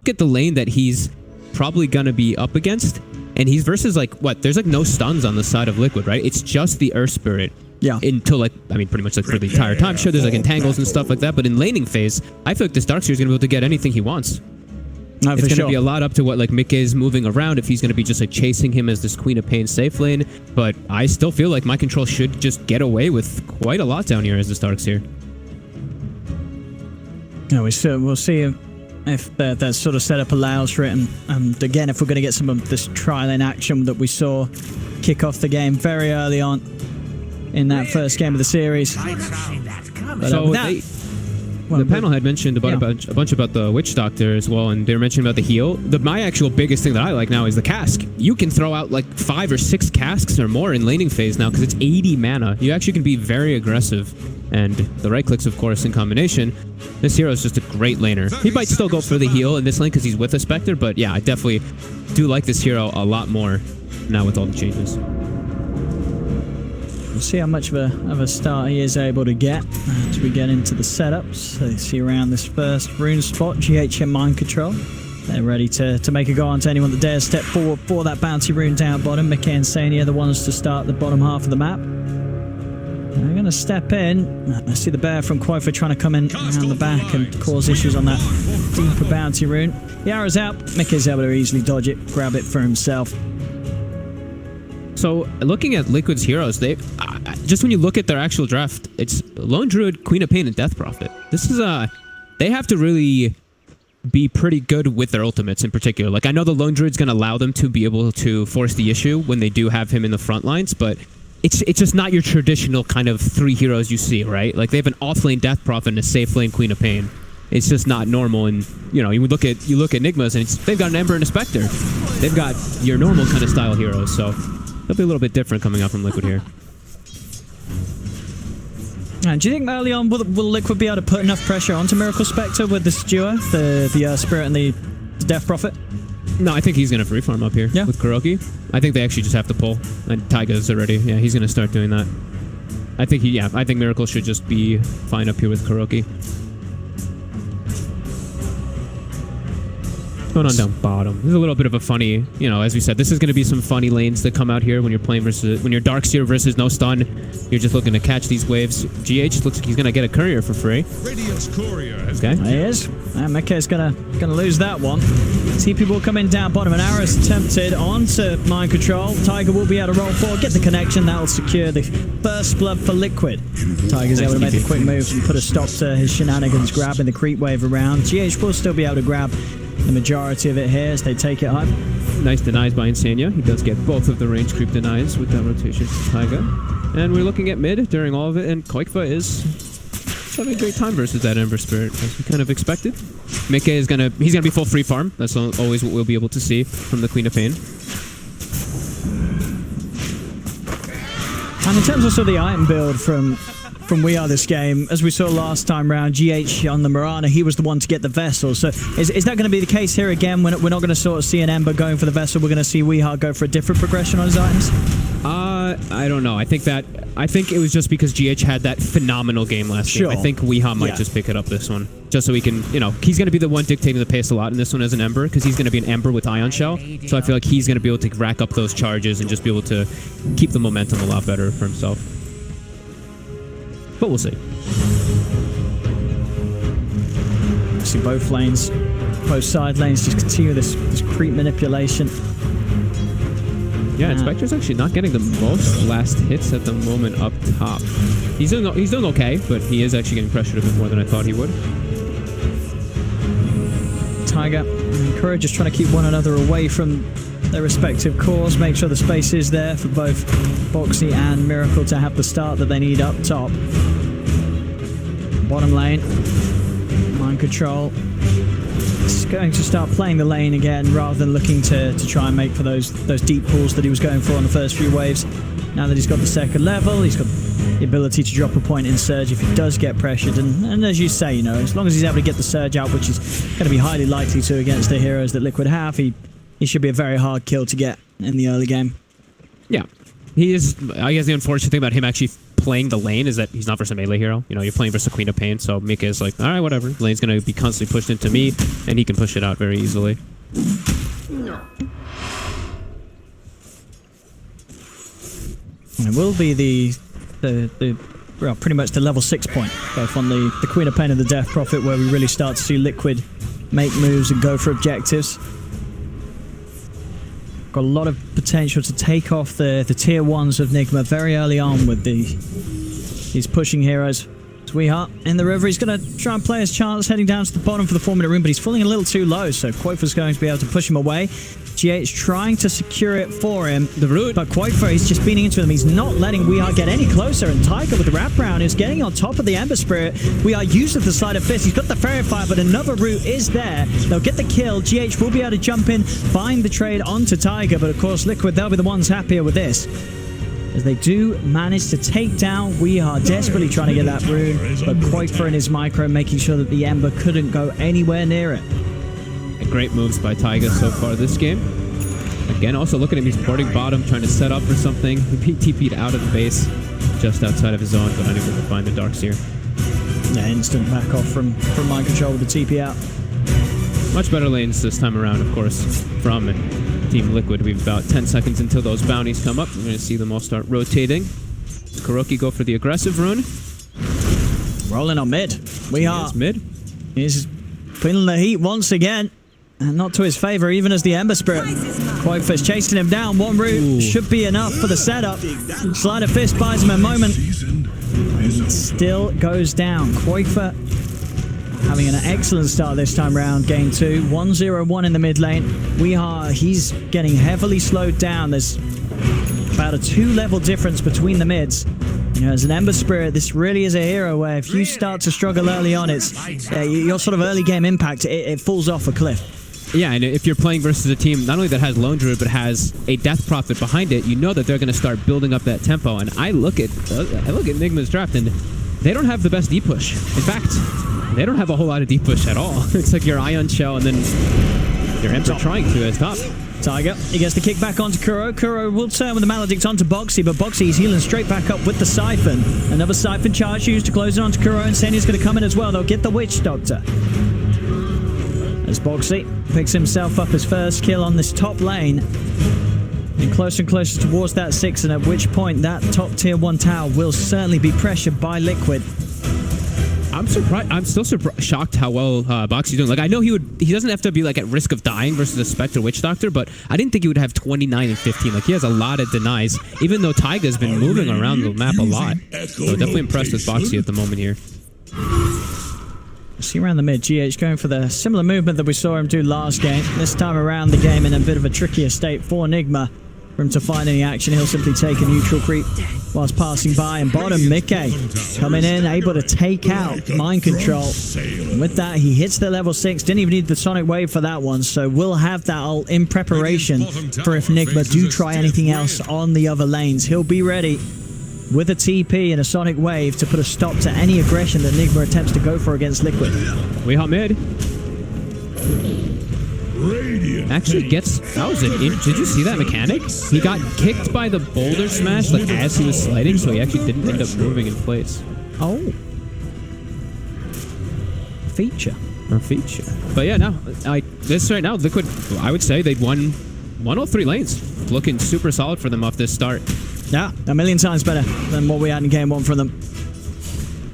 at the lane that he's probably going to be up against, and he's versus like, what? There's like no stuns on the side of Liquid, right? It's just the Earth Spirit. Yeah. Until like, I mean, pretty much like for the entire time. Sure, there's like entangles and stuff like that, but in laning phase, I feel like this Darkseer is going to be able to get anything he wants. No, it's going to be a lot up to what like Mick is moving around, if he's going to be just like chasing him as this Queen of Pain safe lane. But I still feel like my control should just get away with quite a lot down here as this Darkseer. Yeah, we'll see if that sort of setup allows for it. And again, if we're going to get some of this trial-in action that we saw kick off the game very early on in that first game of the series. But, so the panel had mentioned about a bunch about the Witch Doctor as well, and they were mentioning about the heal. My actual biggest thing that I like now is the cask. You can throw out like 5 or 6 casks or more in laning phase now because it's 80 mana. You actually can be very aggressive, and the right clicks, of course, in combination. This hero is just a great laner. He might still go for the heal in this lane because he's with a Spectre, but yeah, I definitely do like this hero a lot more now with all the changes. We'll see how much of a start he is able to get as we get into the setups. So you see around this first rune spot, GH Mind Control. They're ready to make a go on to anyone that dares step forward for that bounty rune down bottom. Mickey and Sani are the ones to start the bottom half of the map. They're going to step in. I see the bear from Quofa trying to come in around the back and cause issues on that deeper bounty rune. The arrow's out. Mickey's able to easily dodge it, grab it for himself. So, looking at Liquid's heroes, they just when you look at their actual draft, it's Lone Druid, Queen of Pain, and Death Prophet. This is they have to really be pretty good with their ultimates in particular. Like, I know the Lone Druid's going to allow them to be able to force the issue when they do have him in the front lines, but it's just not your traditional kind of 3 heroes you see, right? Like, they have an off-lane Death Prophet and a safe-lane Queen of Pain. It's just not normal, and you know, you look at Nigmas, and they've got an Ember and a Spectre. They've got your normal kind of style heroes, so they'll be a little bit different coming out from Liquid here. And do you think early on will Liquid be able to put enough pressure onto Miracle Spectre with this duo, the Earth Spirit and the Death Prophet? No, I think he's going to free farm up here with Kuroki. I think they actually just have to pull, and Taiga's already. Yeah, he's going to start doing that. I think I think Miracle should just be fine up here with Kuroki. Going on down bottom. This is a little bit of a funny, you know, as we said, this is going to be some funny lanes that come out here when you're playing versus, when you're Darkseer versus no stun. You're just looking to catch these waves. GH looks like he's going to get a courier for free. Radiant's courier has he is. And Mickey's gonna lose that one. TP will come in down bottom, and Arrow's attempted onto Mind Control. Tiger will be able to roll forward, get the connection. That'll secure the first blood for Liquid. Tiger's able to make the quick move and put a stop to his shenanigans, grabbing the creep wave around. GH will still be able to grab the majority of it here as they take it home. Nice denies by Insania. He does get both of the range creep denies with that rotation to Taiga. And we're looking at mid during all of it, and Koikfa is having a great time versus that Ember Spirit, as we kind of expected. Mickey is he's gonna be full free farm. That's always what we'll be able to see from the Queen of Pain. And in terms of sort of the item build from We Are This Game, as we saw last time round, GH on the Mirana, he was the one to get the Vessel. So is that going to be the case here again? We're not going to sort of see an Ember going for the Vessel. We're going to see Weehart go for a different progression on his items? I don't know. I think it was just because GH had that phenomenal game last game. I think Weehart might just pick it up this one. Just so he can, you know, he's going to be the one dictating the pace a lot in this one as an Ember, because he's going to be an Ember with Ion Shell. So I feel like he's going to be able to rack up those charges and just be able to keep the momentum a lot better for himself. But we'll see. See both lanes, both side lanes just continue this creep manipulation. Yeah, and Spectre's actually not getting the most last hits at the moment up top. He's doing okay, but he is actually getting pressured a bit more than I thought he would. Tiger and Courage just trying to keep one another away from their respective cores, make sure the space is there for both Boxy and Miracle to have the start that they need up top. Bottom lane, Mind Control. He's going to start playing the lane again rather than looking to try and make for those deep pulls that he was going for on the first few waves. Now that he's got the second level, he's got the ability to drop a point in Surge if he does get pressured. And as you say, you know, as long as he's able to get the Surge out, which is going to be highly likely to against the heroes that Liquid have, he should be a very hard kill to get in the early game. Yeah. He is, I guess the unfortunate thing about him actually playing the lane is that he's not versus a melee hero. You know, you're playing versus a Queen of Pain, so Mika is like, all right, whatever. Lane's going to be constantly pushed into me, and he can push it out very easily. And it will be well, pretty much the level 6 point, both on the Queen of Pain and the Death Prophet, where we really start to see Liquid make moves and go for objectives. Got a lot of potential to take off the tier 1s of Nigma very early on with these pushing heroes. Sweetheart in the river. He's going to try and play his chance heading down to the bottom for the 4-minute rune, but he's falling a little too low, so Quoifer's going to be able to push him away. GH trying to secure it for him. The root. But Quoifer, he's just beating into him. He's not letting Weeheart get any closer, and Tiger with the wraparound is getting on top of the Ember Spirit. Weeheart uses the Sleight of Fist. He's got the Fairy Fire, but another root is there. They'll get the kill. GH will be able to jump in, find the trade onto Tiger, but of course Liquid, they'll be the ones happier with this, as they do manage to take down Weeheart, desperately trying to get that rune, but Quoifer and his micro making sure that the Ember couldn't go anywhere near it. Great moves by Taiga so far this game. Again, also look at him, he's boarding bottom, trying to set up for something. He TP'd out of the base, just outside of his zone, but unable to find the Darkseer. Yeah, instant back off from mind control with the TP out. Much better lanes this time around, of course, from Team Liquid. We've about 10 seconds until those bounties come up. We're going to see them all start rotating. Kuroki go for the aggressive rune. Rolling on mid. Weeheart. Mid. He's feeling the heat once again. And not to his favor, even as the Ember Spirit. Quoifer's chasing him down. One root should be enough for the setup. Sleight of Fist buys him a moment. And still goes down. Quoifer having an excellent start this time round. Game 2. 1-0-1 in the mid lane. Weeheart, he's getting heavily slowed down. There's about a 2-level difference between the mids. You know, as an Ember Spirit, this really is a hero where if you start to struggle early on, it's your sort of early game impact, it falls off a cliff. Yeah, and if you're playing versus a team not only that has Lone Druid but has a Death Prophet behind it, you know that they're going to start building up that tempo. And I look at Nigma's draft, and they don't have the best deep push. In fact, they don't have a whole lot of deep push at all. It's like your Ion Shell and then your Emperor trying to as top. Tiger, he gets the kick back onto Kuro. Kuro will turn with the Maledict onto Boxy, but Boxy is healing straight back up with the Siphon. Another Siphon charge used to close it onto Kuro, and Senya's going to come in as well. They'll get the Witch Doctor. As Boxy picks himself up his first kill on this top lane. And closer and closer towards that 6, and at which point that top tier 1 tower will certainly be pressured by Liquid. I'm surprised. I'm still shocked how well Boxy's doing. Like, I know he doesn't have to be like at risk of dying versus a Spectre Witch Doctor, but I didn't think he would have 29 and 15. Like, he has a lot of denies, even though Taiga's been moving around the map a lot. So definitely impressed with Boxy at the moment here. See around the mid, GH going for the similar movement that we saw him do last game. This time around the game in a bit of a trickier state for Nigma. For him to find any action, he'll simply take a neutral creep whilst passing by. And bottom, Mickey coming in, able to take out Mind Control. And with that, he hits the level 6. Didn't even need the Sonic Wave for that one. So we'll have that all in preparation for if Nigma do try anything else on the other lanes. He'll be ready with a TP and a Sonic Wave to put a stop to any aggression that Nigma attempts to go for against Liquid. Weeheart mid. Actually gets... That was an... Did you see that mechanic? He got kicked by the boulder smash like as he was sliding, so he actually didn't end up moving in place. Oh. Feature. A feature. But yeah, no. This right now, Liquid, I would say they've won 103 lanes. Looking super solid for them off this start. Yeah, a million times better than what we had in game 1 from them.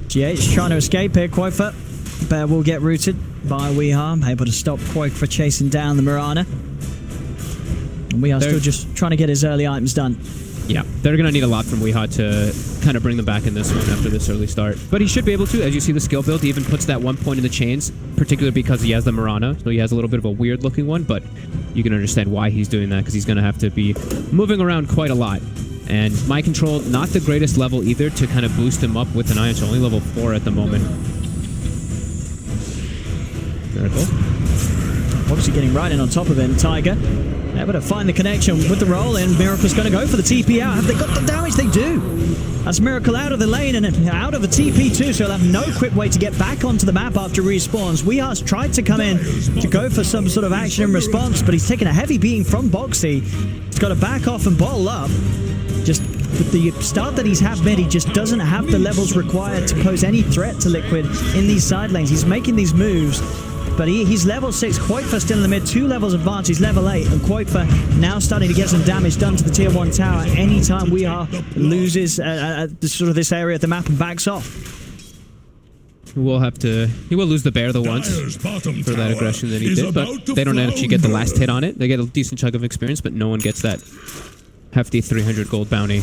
GH trying to escape here. Quoifer Bear will get rooted by Weeheart, able to stop Quoifer chasing down the Mirana. And Weeheart still just trying to get his early items done. Yeah, they're going to need a lot from Weeheart to kind of bring them back in this one after this early start. But he should be able to. As you see the skill build, he even puts that 1 point in the chains, particularly because he has the Mirana. So he has a little bit of a weird looking one, but you can understand why he's doing that, because he's going to have to be moving around quite a lot. And Mind Control, not the greatest level either to kind of boost him up with an Ion Shell. Only level 4 at the moment. Miracle. Obviously getting right in on top of him. Tiger able to find the connection with the roll in. Miracle's going to go for the TP out. Have they got the damage? They do. That's Miracle out of the lane and out of the TP too, so he'll have no quick way to get back onto the map after respawns. Weeheart's tried to come in to go for some sort of action in response, but he's taken a heavy beating from Boxy. He's got to back off and bottle up. Just with the start that he's had mid, he just doesn't have the levels required to pose any threat to Liquid in these side lanes. He's making these moves, but he's level 6. Quoifa still in the mid, 2 levels advanced. He's level 8, and Quoifa now starting to get some damage done to the tier 1 tower anytime We Are loses sort of this area of the map and backs off. He will lose the bear the once for that aggression that he did, but they don't actually get the last hit on it. They get a decent chunk of experience, but no one gets that hefty 300 gold bounty.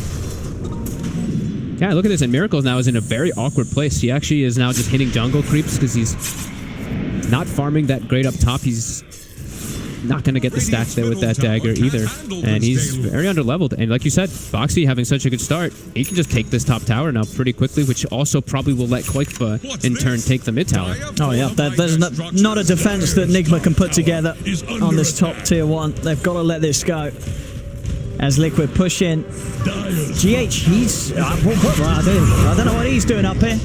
Yeah, look at this, and Miracles now is in a very awkward place. He actually is now just hitting jungle creeps because he's not farming that great up top. He's not going to get the stats there with that dagger either. And he's very underleveled. And like you said, Foxy having such a good start, he can just take this top tower now pretty quickly, which also probably will let Quoifa in turn take the mid tower. Oh yeah, there's not a defense that Nigma can put together on this top tier 1. They've got to let this go. As Liquid push in. GH, he's... I don't know what he's doing up here.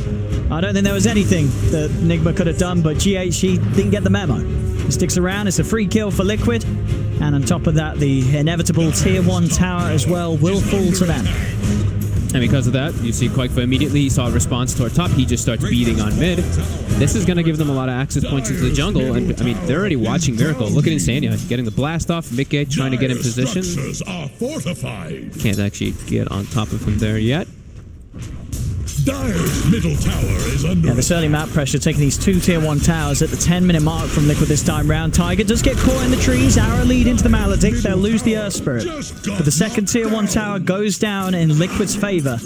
I don't think there was anything that Nigma could have done, but GH, he didn't get the memo. He sticks around. It's a free kill for Liquid. And on top of that, the inevitable tier 1 tower as well will fall to them. And because of that, you see Quoifa immediately saw a response toward top. He just starts beating on mid. This is going to give them a lot of access points into the jungle. And I mean, they're already watching Miracle. Look at Insania getting the blast off. Mickey trying to get in position. Can't actually get on top of him there yet. Dire's middle tower is under this early map pressure taking these 2 tier 1 towers at the 10-minute mark from Liquid this time round. Tiger does get caught in the trees. Arrow lead into the Maledict. They'll lose the Earth Spirit. But the second tier 1 tower goes down in Liquid's favor.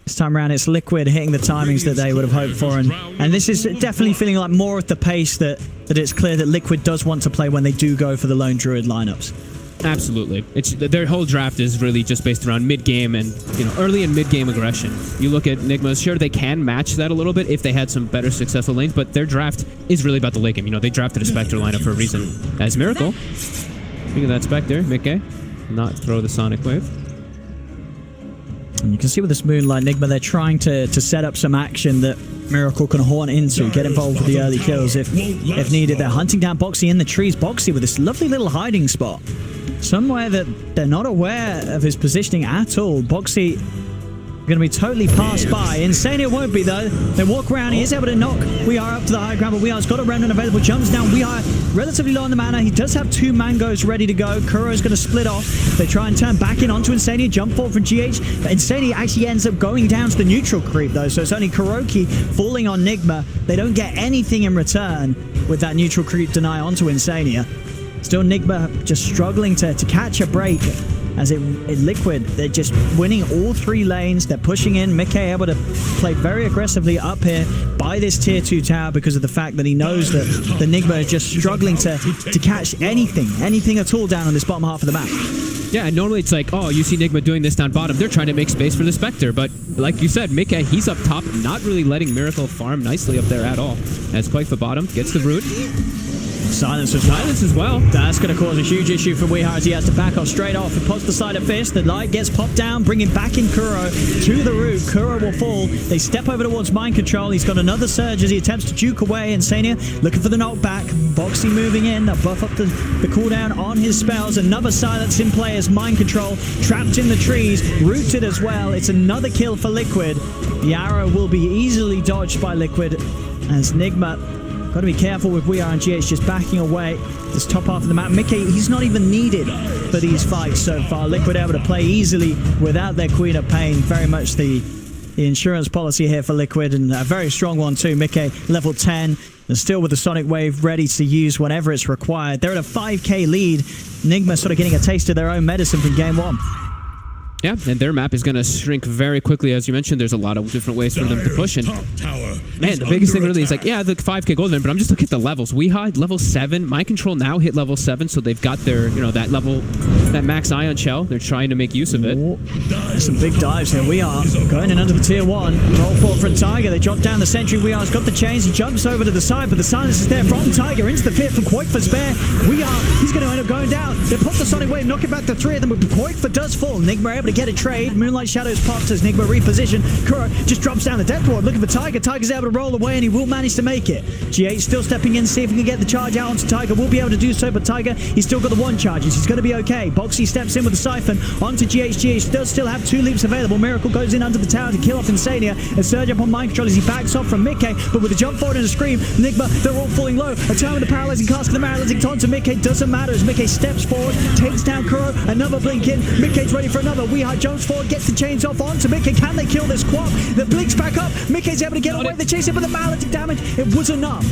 This time around, it's Liquid hitting the timings that they would have hoped for. And this is definitely feeling like more at the pace that it's clear that Liquid does want to play when they do go for the Lone Druid lineups. Absolutely. Their whole draft is really just based around mid-game and, early and mid-game aggression. You look at Nigma, sure, they can match that a little bit if they had some better successful lanes, but their draft is really about the late game. They drafted a Spectre lineup for a reason. As Miracle. Look at that Spectre. Mickey. Not throw the Sonic Wave. And you can see with this Moonlight Nigma, they're trying to set up some action that Miracle can horn into, get involved with the early kills if needed. They're hunting down Boxy in the trees. Boxy with this lovely little hiding spot. Somewhere that they're not aware of his positioning at all. Boxy going to be totally passed by. Insania won't be, though. They walk around. He is able to knock We Are up to the high ground, but We Are's got a remnant available. Jumps down. We Are relatively low on the mana. He does have 2 mangoes ready to go. Kuro's going to split off. They try and turn back in onto Insania. Jump forward from GH. But Insania actually ends up going down to the neutral creep, though. So it's only Kuroki falling on Nigma. They don't get anything in return with that neutral creep deny onto Insania. Still Nigma just struggling to catch a break. As in Liquid, they're just winning all 3 lanes. They're pushing in. Mickey able to play very aggressively up here by this tier 2 tower because of the fact that he knows that the Nigma is just struggling to catch anything at all down on this bottom half of the map. Yeah, normally it's like, oh, you see Nigma doing this down bottom. They're trying to make space for the Spectre. But like you said, Mickey, he's up top, not really letting Miracle farm nicely up there at all. As Quoifa bottom gets the root. Silence as well. That's going to cause a huge issue for Weeha as he has to back off straight off. He pops the side of fist. The light gets popped down, bringing back in Kuro to the root. Kuro will fall. They step over towards mind control. He's got another surge as he attempts to juke away. Insania looking for the knockback. Boxy moving in. They'll buff up the cooldown on his spells. Another silence in play as mind control. Trapped in the trees. Rooted as well. It's another kill for Liquid. The arrow will be easily dodged by Liquid as Nigma... Got to be careful with We Are and GH just backing away. This top half of the map. Mickey, he's not even needed for these fights so far. Liquid able to play easily without their Queen of Pain. Very much the insurance policy here for Liquid, and a very strong one too. Mickey, level 10, and still with the Sonic Wave ready to use whenever it's required. They're at a 5k lead. Nigma sort of getting a taste of their own medicine from game 1. Yeah, and their map is going to shrink very quickly. As you mentioned, there's a lot of different ways for them to push. And man, the biggest thing really is like, yeah, the 5k gold event, but I'm just looking at the levels. Weeha, level 7. Mind Control now hit level 7, so they've got their, that level, that max ion shell. They're trying to make use of it. Some big dives here. We Are going in under the tier 1. Roll forward from Tiger. They drop down the sentry. We Are's got the chains. He jumps over to the side, but the silence is there from Tiger into the pit from Quoifa spare. We Are, he's going to end up going down. They pop the Sonic Wave, knocking back the 3 of them, but Quoifa does fall. Nigma able to get a trade. Moonlight Shadows pops as Nigma reposition. Kuro just drops down the death ward, looking for Tiger. Tiger's able to roll away, and he will manage to make it. GH still stepping in, see if he can get the charge out onto Tiger. Will be able to do so, but Tiger, he's still got the one charges. He's going to be okay. Boxy steps in with the Siphon onto GH. GH does still have 2 leaps available. Miracle goes in under the tower to kill off Insania. A surge up on mind control as he backs off from Mickey, but with a jump forward and a scream, Nigma, they're all falling low. A turn with the paralyzing cast of the paralyzing taunt to Mickey doesn't matter as Mickey steps forward, takes down Kuro, another blink in. Mickey's ready for another. Weeha jumps forward, gets the chains off onto Mickey. Can they kill this Quap? The blinks back up. Mickey's able to get away. They chase it, but the paralytic damage, it was enough.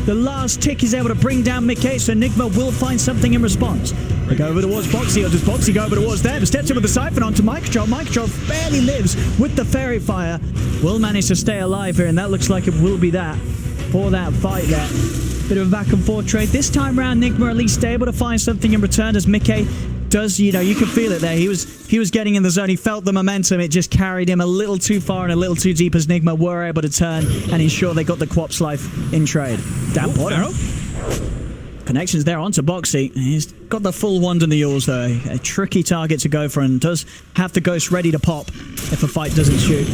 The last tick is able to bring down Mickey, so Nigma will find something in response. They go over towards Boxy, or does Boxy go over towards them? Steps in with the Siphon onto Mind Control. Mind Control barely lives with the Fairy Fire. Will manage to stay alive here, and that looks like it will be that for that fight there. Bit of a back and forth trade. This time round, Nigma at least able to find something in return as Mickey does, you know, you can feel it there. He was getting in the zone. He felt the momentum. It just carried him a little too far and a little too deep as Nigma were able to turn and ensure they got the Quap's life in trade. Damn Potter. Connections there onto Boxy. He's got the full wand in the yaws though. A tricky target to go for, and does have the ghost ready to pop if a fight doesn't shoot.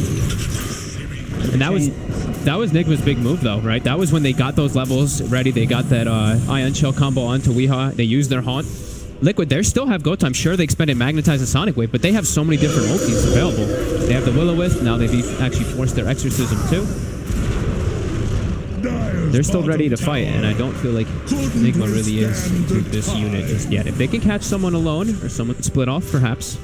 And that was Nigma's big move though, right? That was when they got those levels ready. They got that Ion Shell combo onto Weeha. They used their Haunt. Liquid, they still have Gota. I'm sure they expended Magnetize and Sonic Wave, but they have so many different ultis available. They have the Will-O-Wisp. Now they've actually forced their Exorcism too. They're still ready to fight, and I don't feel like Nigma really is into this unit just yet. If they can catch someone alone, or someone split off, perhaps.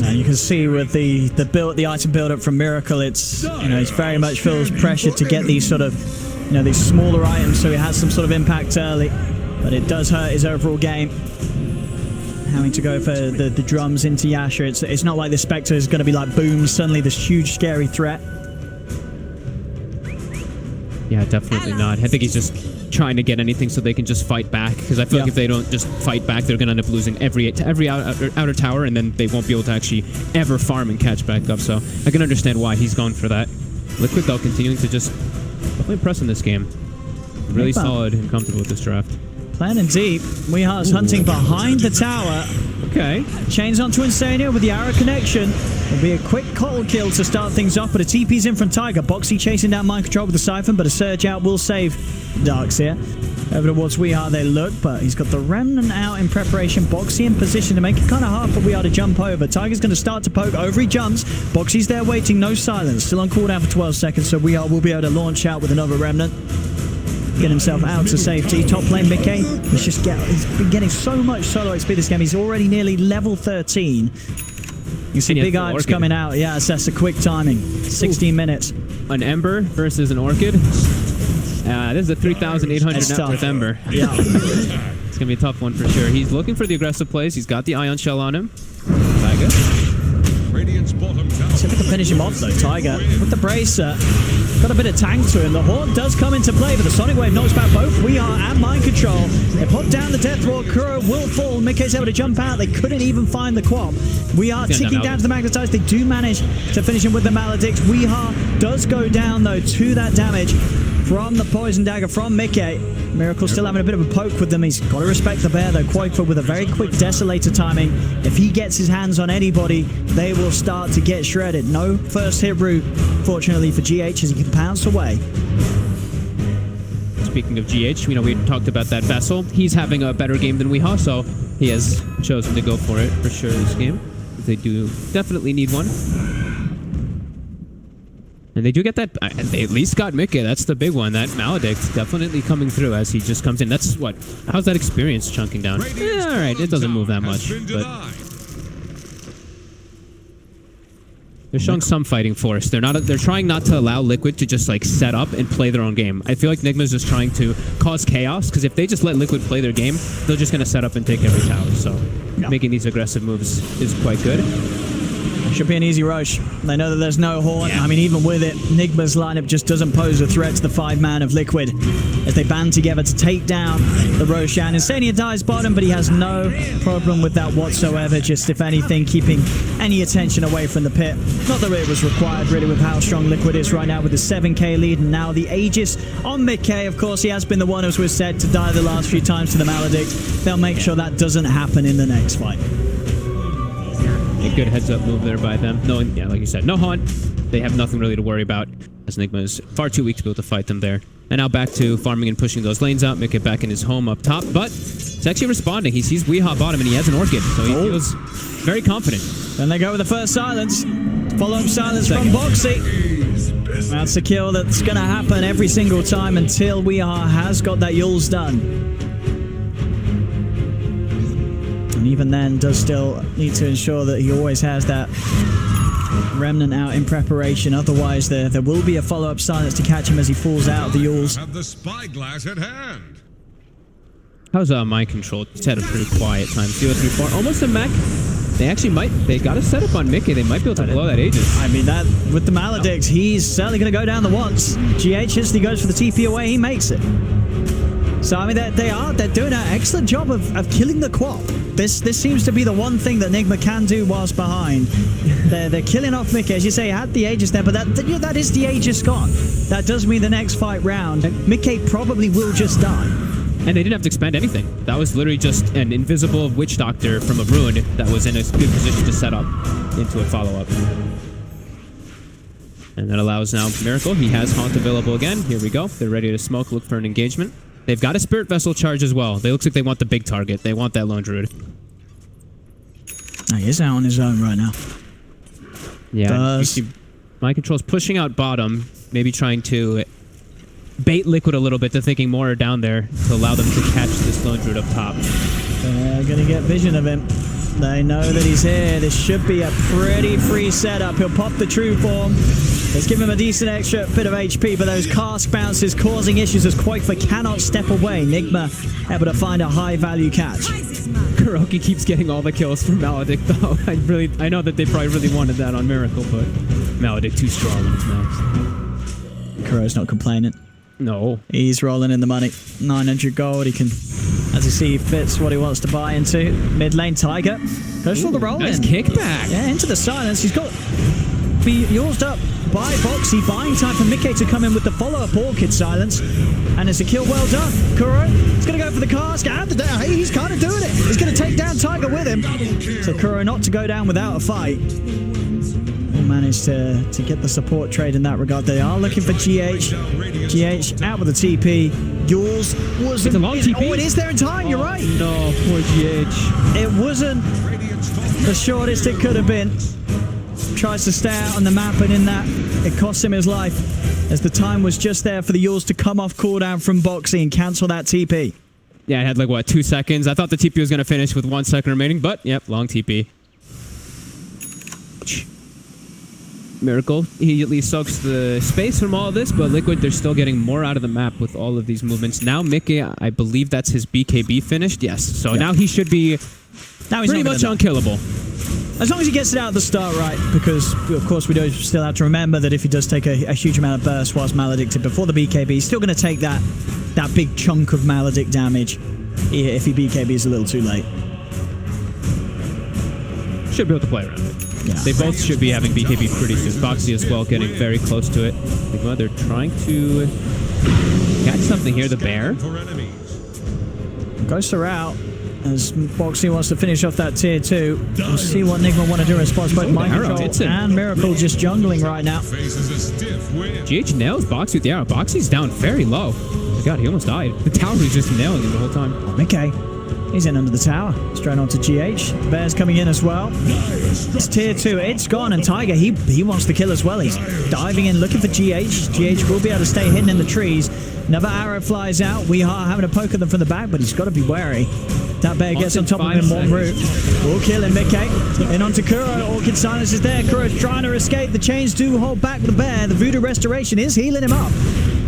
Now you can see with the item build up from Miracle, it's, you know, it's very much feels pressure to get these sort of, you know, these smaller items, so he has some sort of impact early, but it does hurt his overall game. Having to go for the drums into Yasha, it's not like the Spectre is going to be like boom, suddenly this huge scary threat. Yeah, definitely not. I think he's just trying to get anything so they can just fight back, because I feel like if they don't just fight back, they're going to end up losing every outer tower, and then they won't be able to actually ever farm and catch back up. So I can understand why he's going for that. Liquid though continuing to just definitely impress in this game. Really solid and comfortable with this draft. Planning deep. Weeha's hunting behind the tower. Okay. Chains onto Insania with the arrow connection. It'll be a quick cold kill to start things off, but a TP's in from Tiger. Boxy chasing down Mind Control with the Siphon, but a surge out will save Darks here. Over towards Weeha they look, but he's got the Remnant out in preparation. Boxy in position to make it kind of hard for Weeha to jump over. Tiger's going to start to poke. Over he jumps. Boxy's there waiting, no silence. Still on cooldown for 12 seconds, so Weeha will be able to launch out with another Remnant. Get himself out to safety. Top lane Mickey. He's been getting so much solo XP this game. He's already nearly level 13. You see big items coming out. Yes, that's a quick timing. 16 minutes. An Ember versus an Orchid. This is a 3,800 net worth Ember. Yeah. It's going to be a tough one for sure. He's looking for the aggressive plays. He's got the Ion Shell on him. Tiger. See if we can finish him off though. Tiger with the Bracer. Got a bit of tank to him. The Horde does come into play, but the Sonic Wave knocks back both Weeha and Mind Control. They pop down the Death Roar. Kuro will fall. Mickey's able to jump out. They couldn't even find the Quap. Weeha ticking down to the Magnetize. They do manage to finish him with the Maledicts. Weeha does go down though to that damage from the Poison Dagger from Mickey. Miracle still having a bit of a poke with them. He's got to respect the bear though. Quakefoot with a very quick Desolator timing. If he gets his hands on anybody, they will start to get shredded. No first hit route, fortunately for GH, as he can pounce away. Speaking of GH, you know, we talked about that Vessel. He's having a better game than Weeha, so he has chosen to go for it for sure this game. They do definitely need one. And they do get that. They at least got Mickey. That's the big one. That Maledict definitely coming through as he just comes in. That's what. How's that experience chunking down? Yeah, all right. It doesn't move that much, but they're showing some fighting force. They're not. They're trying not to allow Liquid to just like set up and play their own game. I feel like Nigma's just trying to cause chaos, because if they just let Liquid play their game, they're just going to set up and take every tower. So making these aggressive moves is quite good. Should be an easy rush. They know that there's no Horn. I mean, even with it, Nigma's lineup just doesn't pose a threat to the 5-man of Liquid as they band together to take down the Roshan. Insania dies bottom, but he has no problem with that whatsoever. Just, if anything, keeping any attention away from the pit. Not that it was required, really, with how strong Liquid is right now with the 7k lead. And now the Aegis on mid-k. Of course, he has been the one, as was said, to die the last few times to the Maledict. They'll make sure that doesn't happen in the next fight. A good heads-up move there by them. No, yeah, like you said, no haunt. They have nothing really to worry about, as Nigma is far too weak to be able to fight them there. And now back to farming and pushing those lanes out, make it back in his home up top. But he's actually responding. He sees Weehaw bottom, and he has an Orchid, so he feels very confident. Then they go with the first silence. Follow-up silence from Boxy. That's a kill that's going to happen every single time until Weehaw has got that Yules done. And even then, does still need to ensure that he always has that remnant out in preparation. Otherwise, there will be a follow-up silence to catch him as he falls out of the Yules. Have the spyglass at hand. How's mind control? It's had a pretty quiet time. 0-3-4, almost a mech. They actually might. They got a setup on Mickey. They might be able to blow that Aegis. I mean, that with the Maledict, he's certainly going to go down the once. GH instantly goes for the TP away. He makes it. So, I mean, they're doing an excellent job of killing the Quap. This seems to be the one thing that Nigma can do whilst behind. They're killing off Mickey. As you say, had the Aegis there, but that is the Aegis gone. That does mean the next fight round, Mickey probably will just die. And they didn't have to expend anything. That was literally just an invisible Witch Doctor from a rune that was in a good position to set up into a follow-up. And that allows now Miracle. He has Haunt available again. Here we go. They're ready to smoke, look for an engagement. They've got a Spirit Vessel charge as well. They looks like they want the big target. They want that Lone Druid. He is out on his own right now. Yeah. You see Mind Control's pushing out bottom, maybe trying to bait Liquid a little bit to thinking more are down there to allow them to catch this Lone Druid up top. They're going to get vision of him. They know that he's here. This should be a pretty free setup. He'll pop the True Form. Let's give him a decent extra bit of HP, but those cask bounces causing issues as Quoifa cannot step away. Nigma able to find a high-value catch. Kuroki keeps getting all the kills from Maledict, though. I know that they probably really wanted that on Miracle, but Maledict too strong when it's max. Kuro's not complaining. No. He's rolling in the money. 900 gold. He can, as you see, fits what he wants to buy into. Mid lane, Tiger goes for the roll nice in. Kickback. Yeah, into the silence. He's got be used up by Boxy, buying time for Mickey to come in with the follow-up Orchid silence. And it's a kill well done. Kuro is going to go for the cask. He's kind of doing it. He's going to take down Tiger with him. So Kuro not to go down without a fight. Will manage to get the support trade in that regard. They are looking for GH. GH out with the TP. Yules was it's a long TP. Oh, it is there in time. You're right. No, poor GH. It wasn't the shortest it could have been. Tries to stay out on the map, and in that, it costs him his life, as the time was just there for the Yules to come off cooldown from Boxy and cancel that TP. Yeah, it had like, what, 2 seconds? I thought the TP was going to finish with 1 second remaining, but, yep, long TP. Miracle, he at least soaks the space from all of this, but Liquid, they're still getting more out of the map with all of these movements. Now Mickey, I believe that's his BKB finished. Yes, so now he should be pretty much unkillable. As long as he gets it out at the start right, because, of course, we do still have to remember that if he does take a huge amount of burst whilst Maledicted before the BKB, he's still going to take that big chunk of Maledict damage if he BKBs a little too late. Should be able to play around it. Yeah. They both should be having BKB pretty soon. Boxy as well, getting very close to it. They're trying to catch something here. The bear goes to route as Boxy wants to finish off that tier 2. We'll see what Nigma want to do in response. Both Mind Control and Miracle just jungling right now. GH nails Boxy with the arrow. Boxy's down very low. Oh my god, he almost died. The tower was just nailing him the whole time. Oh, Mickey. He's in under the tower. Straight on to GH. The bear's coming in as well. It's tier 2. It's gone, and Tiger, he wants to kill as well. He's diving in, looking for GH. GH will be able to stay hidden in the trees. Another arrow flies out. We are having a poke at them from the back, but he's got to be wary. That bear gets on top of him one route. We'll kill him, Mickey. In onto Kuro. Orchid silence is there. Kuro's trying to escape. The chains do hold back the bear. The Voodoo Restoration is healing him up.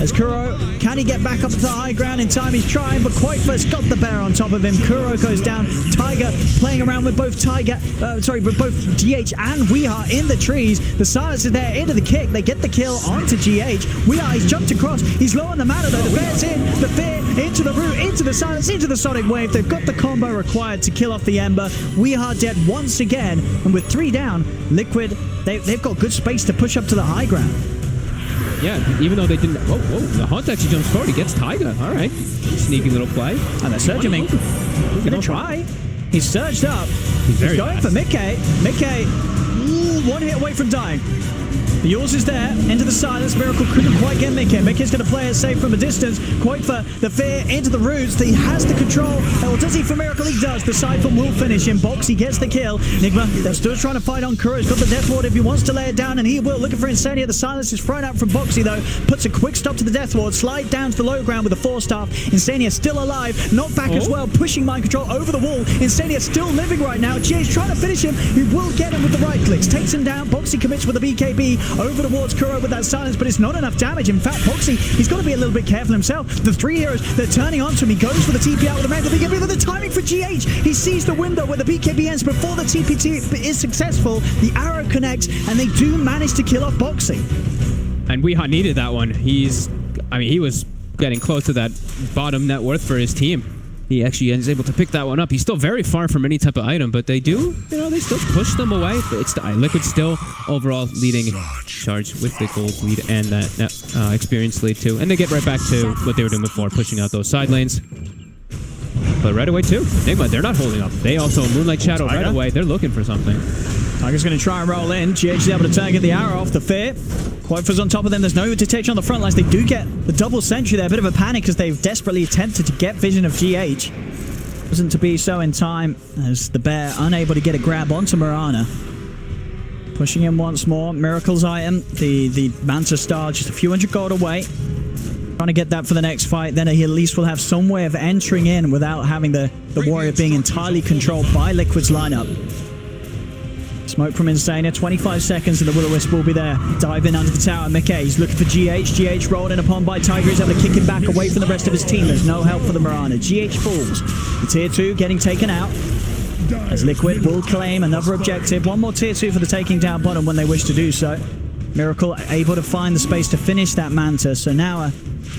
As Kuro, can he get back up to the high ground in time? He's trying, but Quaitfa's got the bear on top of him. Kuro goes down. Tiger playing around with both with both GH and Weeha in the trees. The silence is there into the kick. They get the kill onto GH. Weeha, he's jumped across. He's low on the mana though. The bear's in. The fear into the root, into the silence, into the sonic wave. They've got the combo required to kill off the Ember. Weeha dead once again, and with 3 down, Liquid, they've got good space to push up to the high ground. Yeah, even though they didn't... Whoa, the Hunt actually jumps forward. He gets Taiga. All right. Sneaky little play. And they're surging. He's going to try. He's surged up. He's going for Mickey. Mickey, 1 hit away from dying. The Yours is there, into the silence. Miracle couldn't quite get Mickey. Mickey's going to play it safe from a distance. Quite for the fear into the roots. He has the control. Well, does he for Miracle? He does. The Siphon will finish him. Boxy gets the kill. Nigma, they're still trying to fight on Kuro. He's got the Death Ward if he wants to lay it down, and he will. Looking for Insania. The silence is thrown out from Boxy, though. Puts a quick stop to the Death Ward. Slide down to the low ground with a 4-staff. Insania still alive. Knocked back as well. Pushing mind control over the wall. Insania still living right now. GH trying to finish him. He will get him with the right clicks. Takes him down. Boxy commits with a BKB over towards Kuro with that silence, but it's not enough damage. In fact, Boxy, he's got to be a little bit careful himself. The 3 heroes, they're turning onto him. He goes for the TP out with the man. The BKB with the timing for GH. He sees the window where the BKB ends before the TPT is successful. The arrow connects, and they do manage to kill off Boxy. And Weeha needed that one. He was getting close to that bottom net worth for his team. He actually is able to pick that one up. He's still very far from any type of item, but they do, they still push them away. It's Liquid still overall leading charge with the gold lead and that experience lead too. And they get right back to what they were doing before, pushing out those side lanes. But right away too, Nigma, they're not holding up. They also Moonlight Shadow right away. They're looking for something. Tiger's going to try and roll in. GH is able to target the arrow off the fear. Quaitfa's on top of them. There's no detection on the front lines. They do get the double sentry there. A bit of a panic as they've desperately attempted to get vision of GH. Wasn't to be so in time as the bear unable to get a grab onto Mirana. Pushing in once more. Miracle's item. The Manta Star just a few hundred gold away. Trying to get that for the next fight. Then he at least will have some way of entering in without having the warrior being entirely controlled by Liquid's lineup. Smoke from Insania, 25 seconds and the Will-O-Wisp will be there. Dive in under the tower. Mickey, he's looking for GH. GH rolled in upon by Tiger. He's able to kick him back away from the rest of his team. There's no help for the Mirana. GH falls. The tier 2 getting taken out. As Liquid will claim another objective. One more tier 2 for the taking down bottom when they wish to do so. Miracle able to find the space to finish that Manta. So now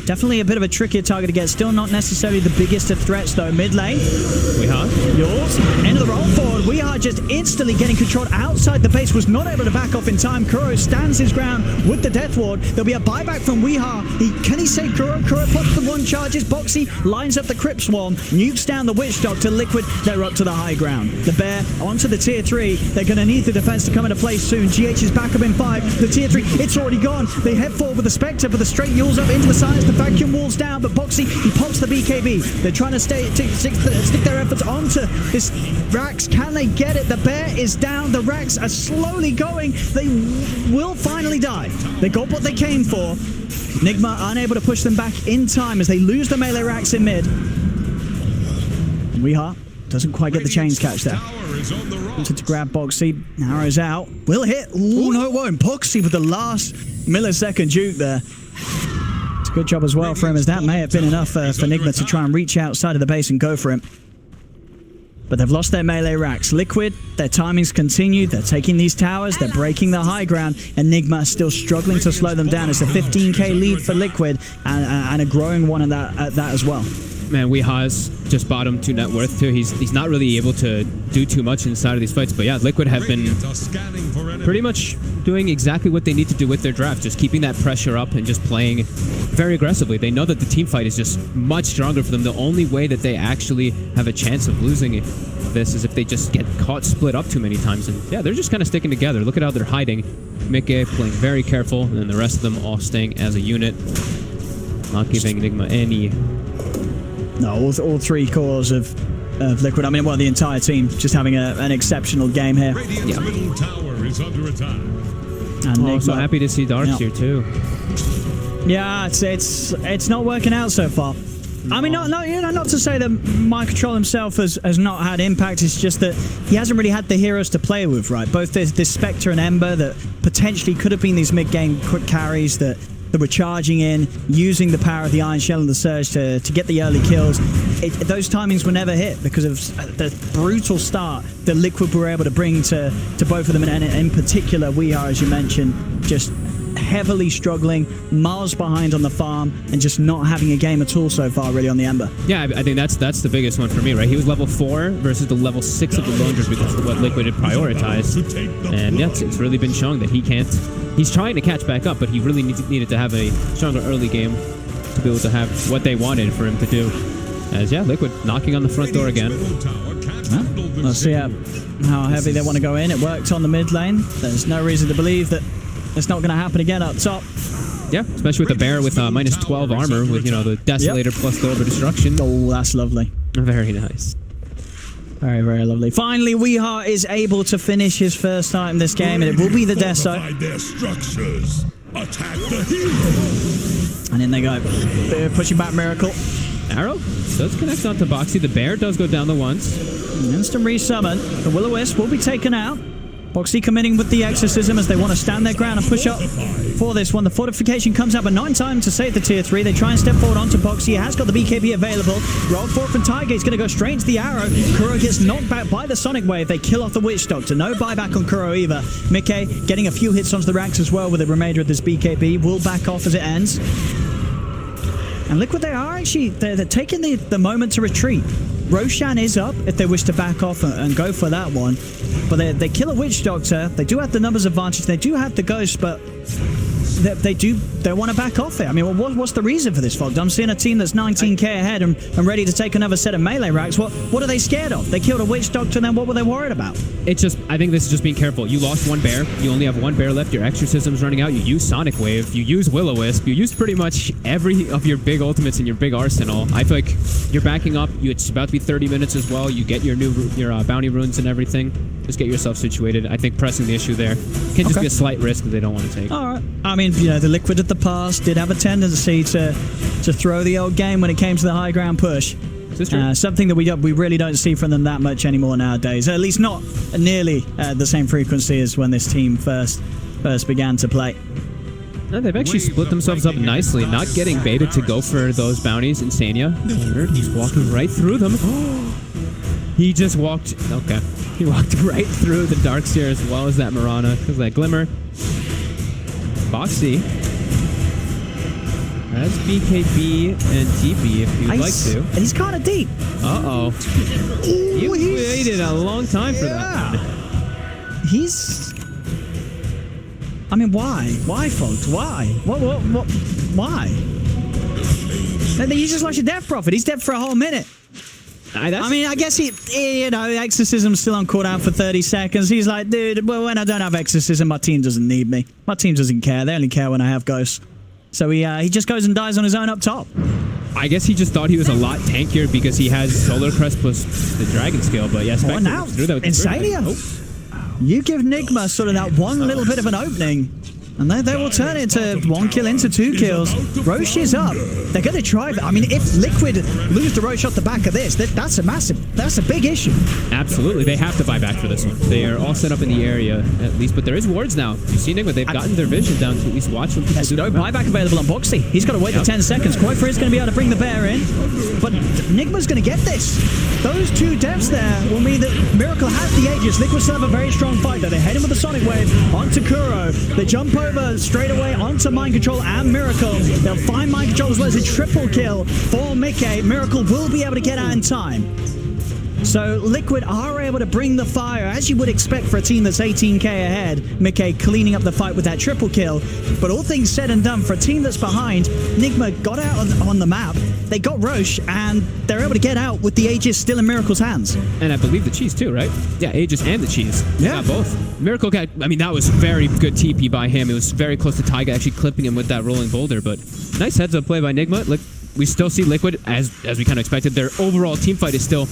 definitely a bit of a trickier target to get. Still not necessarily the biggest of threats though. Mid lane. Weeha. Yours. End of the roll forward. Weeha just instantly getting controlled outside the base. Was not able to back off in time. Kuro stands his ground with the Death Ward. There'll be a buyback from Weeha. Can he save Kuro? Kuro pops the 1 charges. Boxy lines up the Crypt Swarm. Nukes down the Witch Dog to Liquid. They're up to the high ground. The Bear onto the tier 3. They're going to need the defense to come into place soon. GH is back up in 5. The tier 3, it's already gone. They head forward with the Spectre, but the straight Yules up into the silence. The vacuum wall's down, but Boxy, he pops the BKB. They're trying to stick their efforts onto this Rax. Can they get it? The Bear is down. The Rax are slowly going. They will finally die. They got what they came for. Nigma unable to push them back in time as they lose the melee Rax in mid. Weeha doesn't quite get the chains catch there. Wanted to grab Boxy. Arrows out. Will hit. Ooh, no, it won't. Boxy with the last millisecond juke there. It's a good job as well for him, as that may have been enough for Nigma to try and reach outside of the base and go for him. But they've lost their melee Rax. Liquid, their timings continue. They're taking these towers. They're breaking the high ground. And Nigma still struggling to slow them down. It's a 15k lead for Liquid and a growing one at that as well. Man, Weeha's just bottom 2 net worth too. He's not really able to do too much inside of these fights. But yeah, Liquid have been pretty much doing exactly what they need to do with their draft. Just keeping that pressure up and just playing very aggressively. They know that the team fight is just much stronger for them. The only way that they actually have a chance of losing this is if they just get caught split up too many times. And yeah, they're just kind of sticking together. Look at how they're hiding. Mickey playing very careful, and then the rest of them all staying as a unit. Not giving Nigma any... No, all 3 cores of Liquid. I mean, well, the entire team just having an exceptional game here. Radiant's middle tower is under attack. And Nigma, so happy to see Darks here too. Yeah, it's not working out so far. I mean, not to say that Mind Control himself has not had impact. It's just that he hasn't really had the heroes to play with, right? Both this Spectre and Ember that potentially could have been these mid-game quick carries that that were charging in, using the power of the Iron Shell and the Surge to get the early kills. Those timings were never hit because of the brutal start that Liquid were able to bring to both of them. And in particular, we are, as you mentioned, just heavily struggling, miles behind on the farm, and just not having a game at all so far, really, on the Ember. Yeah, I think that's the biggest one for me, right? He was level 4 versus the level 6 of the Lone Druid because of what Liquid had prioritized. And yeah, it's really been shown that he can't... He's trying to catch back up, but he really needed to have a stronger early game to be able to have what they wanted for him to do. As, yeah, Liquid knocking on the front door again. Well, let's see how heavy they want to go in. It worked on the mid lane. There's no reason to believe that it's not going to happen again up top. Yeah, especially with the bear with minus 12 armor with, the Desolator plus the Over Destruction. Oh, that's lovely. Very nice. Very, very lovely. Finally, Weeheart is able to finish his first item this game, and it will be the Deso. Attack the hero. And in they go. They're pushing back Miracle. Arrow does connect onto Boxy. The bear does go down the once. Instant resummon. The Will-O-Wisp will be taken out. Boxy committing with the Exorcism as they want to stand their ground and push up for this one. The fortification comes out, but not in time to save the tier 3. They try and step forward onto Boxy. He has got the BKB available. Roll forward from Tiger's going to go straight into the arrow. Kuro gets knocked back by the Sonic Wave. They kill off the Witch Doctor. No buyback on Kuro either. Mickey getting a few hits onto the racks as well with the remainder of this BKB. Will back off as it ends. And Liquid, they are actually, they're taking the moment to retreat. Roshan is up if they wish to back off and go for that one. But they kill a Witch Doctor. They do have the numbers advantage. They do have the Ghost, but they want to back off it. I mean, what's the reason for this, Fogd? I'm seeing a team that's 19k ahead and ready to take another set of melee racks. What are they scared of? They killed a Witch Doctor, and then what were they worried about? It's just, I think this is just being careful. You lost one bear. You only have one bear left. Your Exorcism's running out. You use Sonic Wave. You use Will-O-Wisp. You use pretty much every of your big ultimates in your big arsenal. I feel like you're backing up. It's about to be 30 minutes as well. You get your bounty runes and everything. Just get yourself situated. I think pressing the issue there can just be a slight risk that they don't want to take. All right. I mean, the Liquid of the past did have a tendency to throw the old game when it came to the high ground push. Something that we really don't see from them that much anymore nowadays. At least not nearly the same frequency as when this team first began to play. No, they've actually split themselves up nicely, not getting baited to go for those bounties. Insania. He's walking right through them. He just walked... Okay. He walked right through the Darkseer as well as that Mirana. Because that Glimmer. Boxy has BKB and TP if you'd like to. And he's kind of deep. Uh-oh. You waited a long time for that one. He's... I mean, why? Why, folks? Why? What? Why? You just lost your Death Prophet. He's dead for a whole minute. I mean, I guess Exorcism's still on cooldown for 30 seconds. He's like, dude, well, when I don't have Exorcism, my team doesn't need me. My team doesn't care. They only care when I have Ghosts. So he just goes and dies on his own up top. I guess he just thought he was a lot tankier because he has Solar Crest plus the Dragon Skill. But yeah, Spectre now, Insania. You give Nigma sort of that one little bit of an opening, and they will turn it to 1 kill into 2 kills. Roche is up. They're going to try. I mean, if Liquid lose to Roche off the back of this, that's a big issue. Absolutely. They have to buy back for this one. They are all set up in the area, at least. But there is wards now. You see Nigma, they've gotten their vision down to at least watch them. There's no buyback available on Boxy. He's got to wait the 10 seconds. Koifer is going to be able to bring the bear in. But Nigma's going to get this. Those 2 deaths there will mean that Miracle has the Aegis. Liquid still have a very strong fight, though. They head in with the Sonic Wave onto Kuro. They jump over straight away onto Mind Control and Miracle. They'll find Mind Control as well as a triple kill for Mickey. Miracle will be able to get out in time. So Liquid are able to bring the fire, as you would expect for a team that's 18k ahead. Mickey cleaning up the fight with that triple kill. But all things said and done, for a team that's behind, Nigma got out on the map. They got Roche, and they're able to get out with the Aegis still in Miracle's hands. And I believe the cheese too, right? Yeah, Aegis and the cheese. Yeah. Got both. Miracle got... I mean, that was very good TP by him. It was very close to Taiga actually clipping him with that rolling boulder. But nice heads-up play by Nigma. Like, we still see Liquid, as we kind of expected. Their overall team fight is still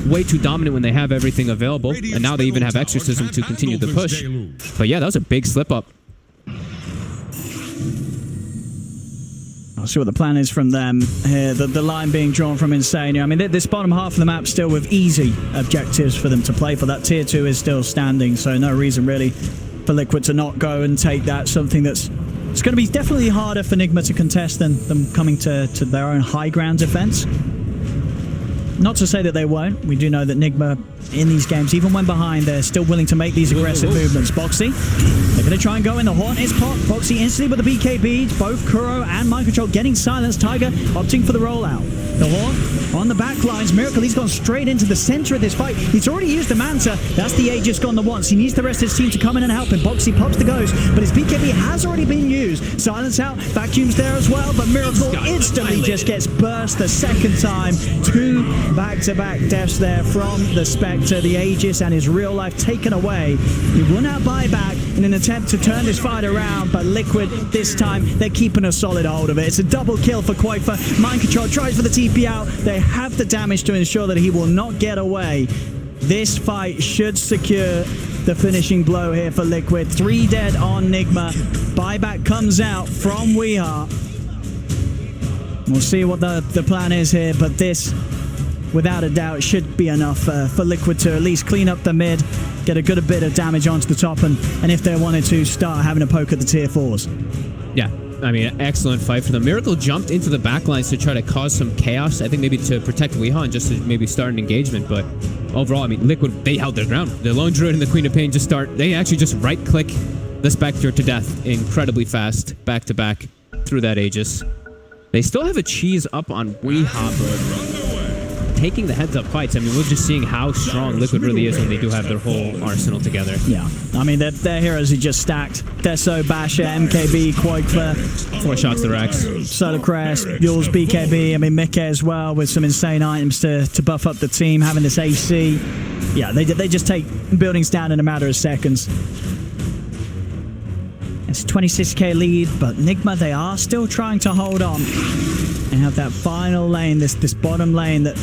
way too dominant when they have everything available. And now they even have Exorcism to continue the push. But yeah, that was a big slip-up. I'll see what the plan is from them here. The line being drawn from Insania. I mean, this bottom half of the map still with easy objectives for them to play for. That tier 2 is still standing, so no reason really for Liquid to not go and take that. Something that's It's going to be definitely harder for Nigma to contest than them coming to their own high ground defense. Not to say that they won't. We do know that Nigma in these games, even when behind, they're still willing to make these aggressive movements. Boxy, they're going to try and go in the Hornet's pot. Boxy instantly with the BKB. Both Kuro and Mind Control getting silenced. Tiger opting for the rollout. The Horn on the back lines. Miracle, he's gone straight into the center of this fight. He's already used the Manta. That's the Aegis gone the once. He needs the rest of his team to come in and help him. Boxy pops the Ghost, but his BKB has already been used. Silence out. Vacuum's there as well, but Miracle instantly just gets burst the second time. 2 back-to-back deaths there from the Spectre. The Aegis and his real life taken away. He will now buy back in an attempt to turn this fight around, but Liquid this time, they're keeping a solid hold of it. It's a double kill for Quaifa. Mind Control tries for the TP out. They have the damage to ensure that he will not get away. This fight should secure the finishing blow here for Liquid. 3 dead on Nigma. Buyback comes out from Weeha. We'll see what the plan is here, but this, without a doubt, should be enough for Liquid to at least clean up the mid, get a good bit of damage onto the top, and if they wanted to, start having a poke at the tier 4s. Yeah, I mean, excellent fight for them. Miracle jumped into the backlines to try to cause some chaos. I think maybe to protect Weeha and just to maybe start an engagement. But overall, I mean, Liquid, they held their ground. The Lone Druid and the Queen of Pain they actually just right-click the Spectre to death incredibly fast, back-to-back, through that Aegis. They still have a cheese up on Weeha, but taking the heads-up fights, I mean, we're just seeing how strong Liquid really is when they do have their whole arsenal together. Yeah, I mean, their heroes are just stacked. Deso, Basher, MKB, Quaifa. 4 shots to Rex. Solar Crest, Yules, BKB, I mean, Mickey as well, with some insane items to buff up the team, having this AC. Yeah, they just take buildings down in a matter of seconds. It's a 26k lead, but Nigma, they are still trying to hold on. They have that final lane, this bottom lane that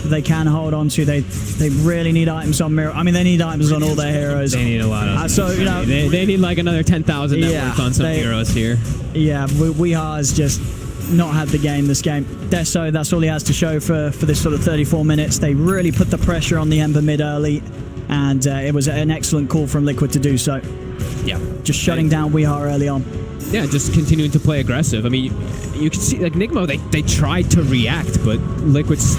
they can hold on to. They really need items on Mirror. I mean, they need items on all their heroes. They need a lot of so, you know, they need like another 10,000 network on some heroes here. Yeah, Weeha has just not had the game this game. Deso, that's all he has to show for this sort of 34 minutes. They really put the pressure on the Ember mid early, and it was an excellent call from Liquid to do so. Yeah. Just shutting down Weeha early on. Yeah, just continuing to play aggressive. I mean, you can see, like, Nigma, they tried to react, but Liquid's,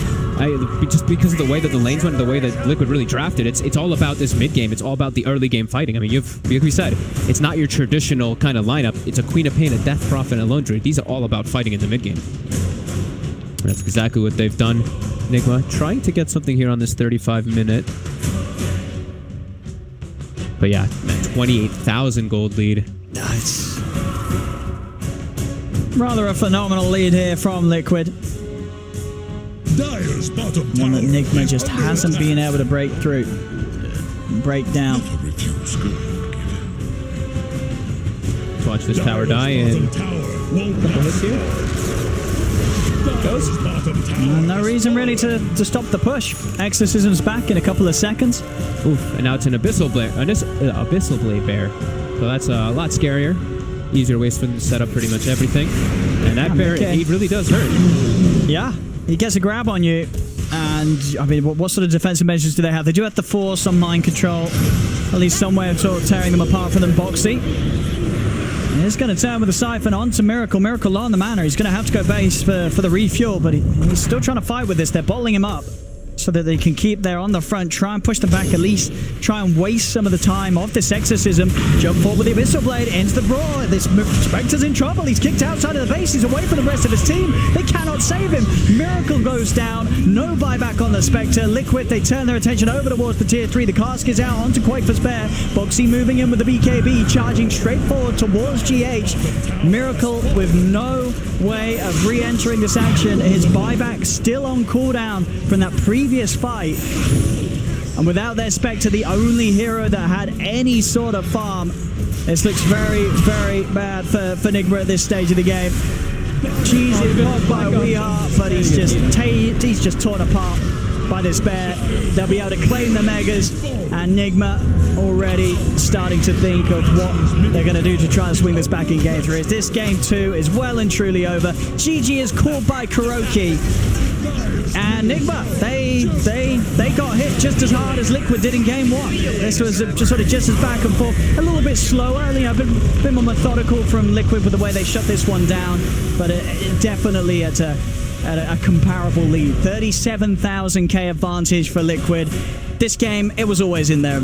just because of the way that the lanes went, the way that Liquid really drafted, it's all about this mid-game. It's all about the early game fighting. I mean, like we said, it's not your traditional kind of lineup. It's a Queen of Pain, a Death Prophet, and a Lone Druid. These are all about fighting in the mid-game. That's exactly what they've done. Nigma trying to get something here on this 35-minute. But yeah, 28,000 gold lead. Nice. Rather a phenomenal lead here from Liquid. Dire's bottom One that Nigma just hasn't been able to break through. Break down. Let's watch this tower die and goes. No reason really to stop the push. Exorcism's back in a couple of seconds. Oof, and now it's an Abyssal Blade Bear. So that's a lot scarier. Easier ways for them to set up pretty much everything. And that bear, he really does hurt. Yeah, he gets a grab on you. And, I mean, what sort of defensive measures do they have? They do have to force some mind control. At least some way of sort of tearing them apart from them. Boxy. And he's going to turn with a Siphon onto Miracle. Miracle low on the mana. He's going to have to go base for the refuel, but he's still trying to fight with this. They're bottling him up so that they can keep there on the front, try and push them back, at least try and waste some of the time of this Exorcism. Jump forward with the Abyssal Blade, ends the brawl. This Spectre's in trouble. He's kicked outside of the base. He's away from the rest of his team. They cannot save him. Miracle goes down. No buyback on the Spectre. Liquid, they turn their attention over towards the tier 3. The cask is out onto Quaifa's Bear. Boxy moving in with the BKB, charging straight forward towards GH. Miracle with no way of re-entering this action. His buyback still on cooldown from that previous fight. And without their Spectre, the only hero that had any sort of farm, this looks very, very bad for Nigma at this stage of the game. Cheese is blocked by Weeha, but he's just torn apart. by despair. They'll be able to claim the Megas, and Nigma already starting to think of what they're going to do to try and swing this back in game 3. This game 2 is well and truly over. GG is called by Kuroki. And Nigma, they got hit just as hard as Liquid did in game 1. This was just as back and forth, a little bit slower, a bit more methodical from Liquid with the way they shut this one down, but it definitely at a comparable lead. 37,000k advantage for Liquid. This game, it was always in there.